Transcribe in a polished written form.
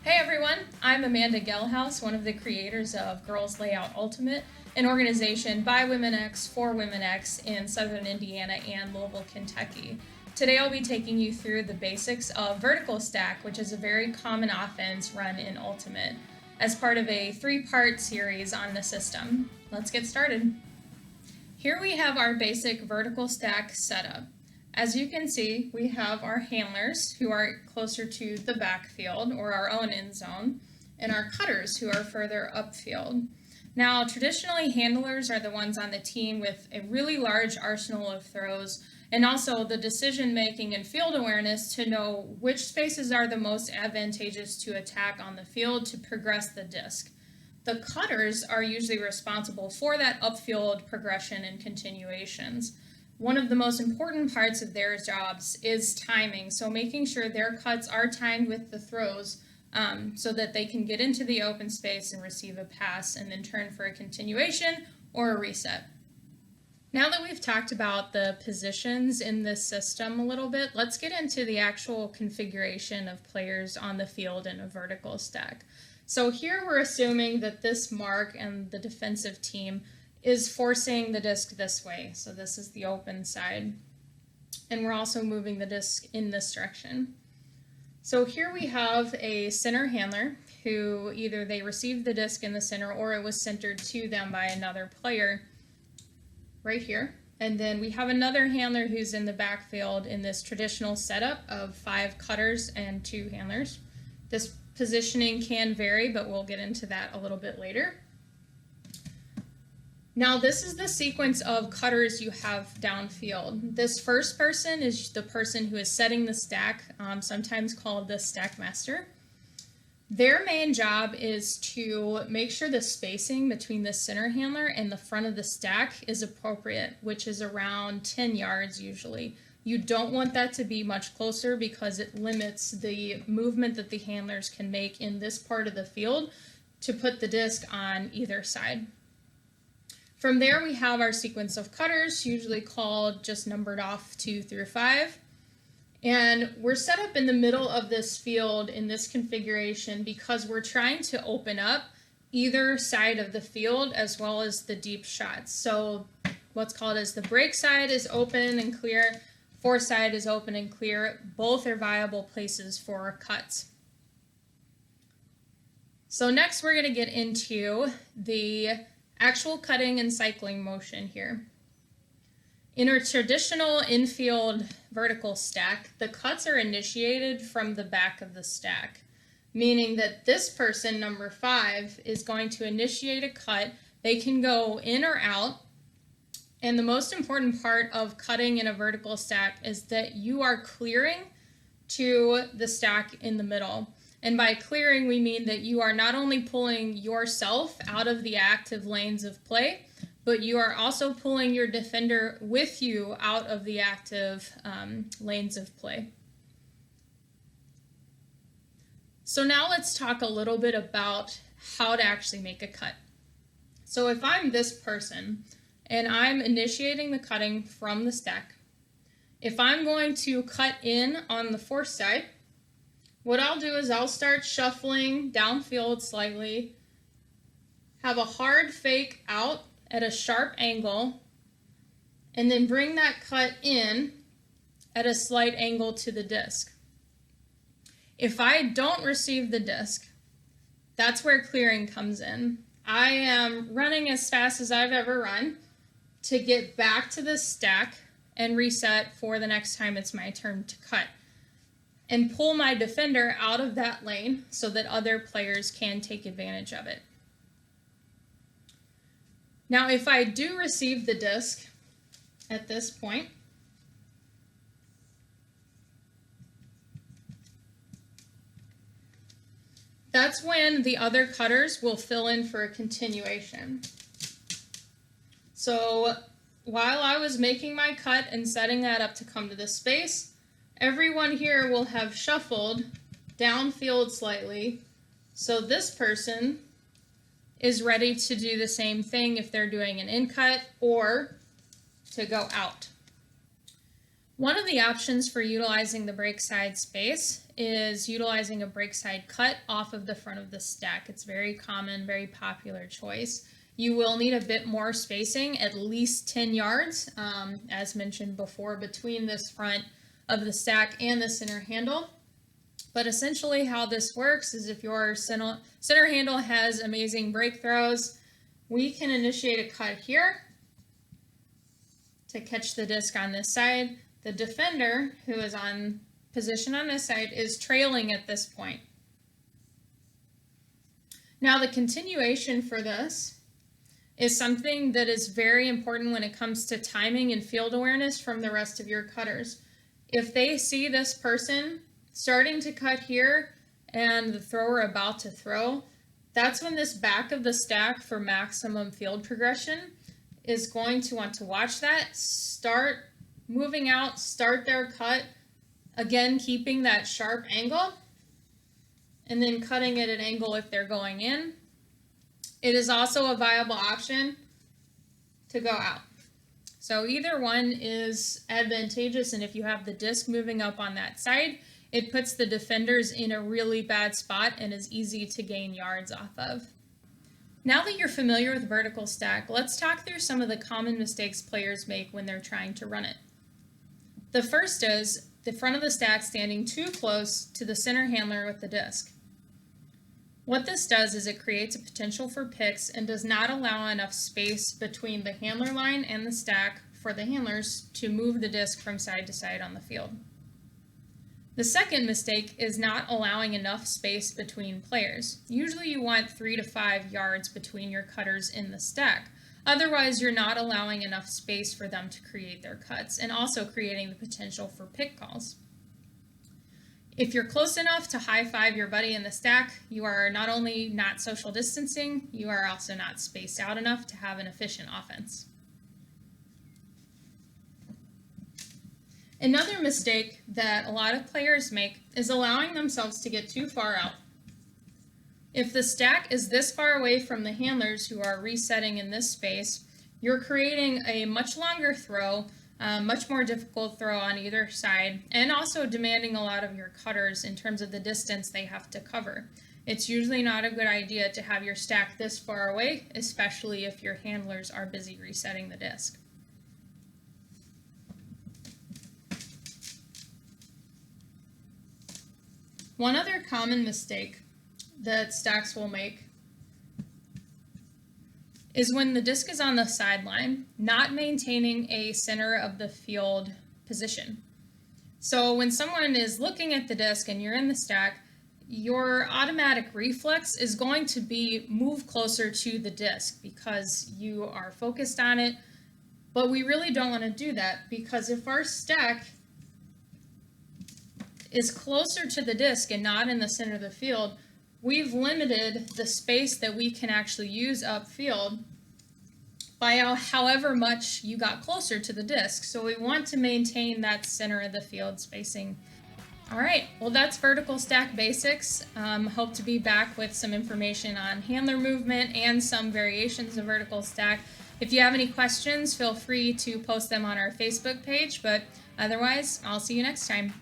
Hey everyone, I'm Amanda Gelhaus, one of the creators of Girls Layout Ultimate, an organization by Women X for Women X in Southern Indiana and Louisville, Kentucky. Today I'll be taking you through the basics of vertical stack, which is a very common offense run in Ultimate, as part of a 3-part series on the system. Let's get started. Here we have our basic vertical stack setup. As you can see, we have our handlers who are closer to the backfield or our own end zone, and our cutters who are further upfield. Now, traditionally, handlers are the ones on the team with a really large arsenal of throws and also the decision making and field awareness to know which spaces are the most advantageous to attack on the field to progress the disc. The cutters are usually responsible for that upfield progression and continuations. One of the most important parts of their jobs is timing, so making sure their cuts are timed with the throws so that they can get into the open space and receive a pass and then turn for a continuation or a reset. Now that we've talked about the positions in this system a little bit, let's get into the actual configuration of players on the field in a vertical stack. So here we're assuming that this mark and the defensive team is forcing the disc this way. So this is the open side. And we're also moving the disc in this direction. So here we have a center handler who either they received the disc in the center or it was centered to them by another player right here. And then we have another handler who's in the backfield in this traditional setup of 5 cutters and 2 handlers. This positioning can vary, but we'll get into that a little bit later. Now this is the sequence of cutters you have downfield. This first person is the person who is setting the stack, sometimes called the stack master. Their main job is to make sure the spacing between the center handler and the front of the stack is appropriate, which is around 10 yards usually. You don't want that to be much closer because it limits the movement that the handlers can make in this part of the field to put the disc on either side. From there, we have our sequence of cutters, usually called just numbered off 2 through 5. And we're set up in the middle of this field in this configuration because we're trying to open up either side of the field as well as the deep shots. So what's called as the break side is open and clear, fore side is open and clear. Both are viable places for cuts. So next we're going to get into the actual cutting and cycling motion here. In a traditional infield vertical stack, the cuts are initiated from the back of the stack, meaning that this person, number 5, is going to initiate a cut. They can go in or out, and the most important part of cutting in a vertical stack is that you are clearing to the stack in the middle. And by clearing, we mean that you are not only pulling yourself out of the active lanes of play, but you are also pulling your defender with you out of the active lanes of play. So now let's talk a little bit about how to actually make a cut. So if I'm this person and I'm initiating the cutting from the stack, if I'm going to cut in on the fore side, what I'll do is I'll start shuffling downfield slightly, have a hard fake out at a sharp angle, and then bring that cut in at a slight angle to the disc. If I don't receive the disc, that's where clearing comes in. I am running as fast as I've ever run to get back to the stack and reset for the next time it's my turn to cut, and pull my defender out of that lane so that other players can take advantage of it. Now, if I do receive the disc at this point, that's when the other cutters will fill in for a continuation. So while I was making my cut and setting that up to come to this space, everyone here will have shuffled downfield slightly, so this person is ready to do the same thing if they're doing an in cut or to go out. One of the options for utilizing the brake side space is utilizing a brake side cut off of the front of the stack. It's very common, very popular choice. You will need a bit more spacing, at least 10 yards, as mentioned before, between this front of the stack and the center handle. But essentially how this works is if your center handle has amazing brake throws, we can initiate a cut here to catch the disc on this side. The defender, who is on position on this side, is trailing at this point. Now the continuation for this is something that is very important when it comes to timing and field awareness from the rest of your cutters. If they see this person starting to cut here and the thrower about to throw, that's when this back of the stack for maximum field progression is going to want to watch that, start moving out, start their cut, again keeping that sharp angle, and then cutting at an angle if they're going in. It is also a viable option to go out. So either one is advantageous, and if you have the disc moving up on that side, it puts the defenders in a really bad spot and is easy to gain yards off of. Now that you're familiar with vertical stack, let's talk through some of the common mistakes players make when they're trying to run it. The first is the front of the stack standing too close to the center handler with the disc. What this does is it creates a potential for picks and does not allow enough space between the handler line and the stack for the handlers to move the disc from side to side on the field. The second mistake is not allowing enough space between players. Usually you want 3 to 5 yards between your cutters in the stack. Otherwise, you're not allowing enough space for them to create their cuts and also creating the potential for pick calls. If you're close enough to high-five your buddy in the stack, you are not only not social distancing, you are also not spaced out enough to have an efficient offense. Another mistake that a lot of players make is allowing themselves to get too far out. If the stack is this far away from the handlers who are resetting in this space, you're creating a much longer throw, much more difficult throw on either side, and also demanding a lot of your cutters in terms of the distance they have to cover. It's usually not a good idea to have your stack this far away, especially if your handlers are busy resetting the disc. One other common mistake that stacks will make is when the disc is on the sideline, not maintaining a center of the field position. So when someone is looking at the disc and you're in the stack, your automatic reflex is going to be move closer to the disc because you are focused on it. But we really don't want to do that, because if our stack is closer to the disc and not in the center of the field, we've limited the space that we can actually use upfield by however much you got closer to the disc. So we want to maintain that center of the field spacing. All right, well, that's vertical stack basics. Hope to be back with some information on handler movement and some variations of vertical stack. If you have any questions, feel free to post them on our Facebook page, but otherwise, I'll see you next time.